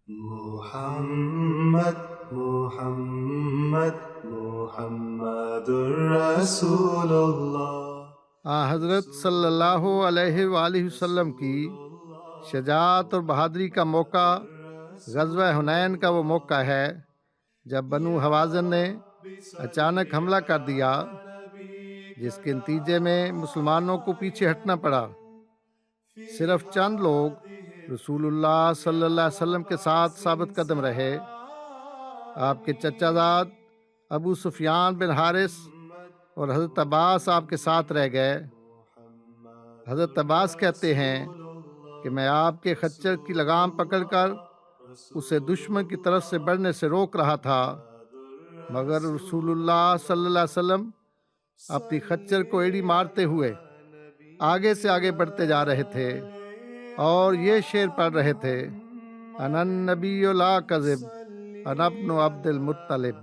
محمد محمد محمد الرسول اللہ۔ حضرت صلی اللہ علیہ وآلہ وسلم کی شجاعت اور بہادری کا موقع غزوہ حنین کا وہ موقع ہے جب بنو حوازن نے اچانک حملہ کر دیا، جس کے نتیجے میں مسلمانوں کو پیچھے ہٹنا پڑا۔ صرف چند لوگ رسول اللہ صلی اللہ علیہ وسلم کے ساتھ ثابت قدم رہے۔ آپ کے چچا زاد ابو سفیان بن حارث اور حضرت عباس آپ کے ساتھ رہ گئے۔ حضرت عباس کہتے ہیں کہ میں آپ کے خچر کی لگام پکڑ کر اسے دشمن کی طرف سے بڑھنے سے روک رہا تھا، مگر رسول اللہ صلی اللہ علیہ وسلم اپنی خچر کو ایڑی مارتے ہوئے آگے سے آگے بڑھتے جا رہے تھے اور یہ شعر پڑھ رہے تھے: انا النبی لا کذب انا ابن عبد المطلب۔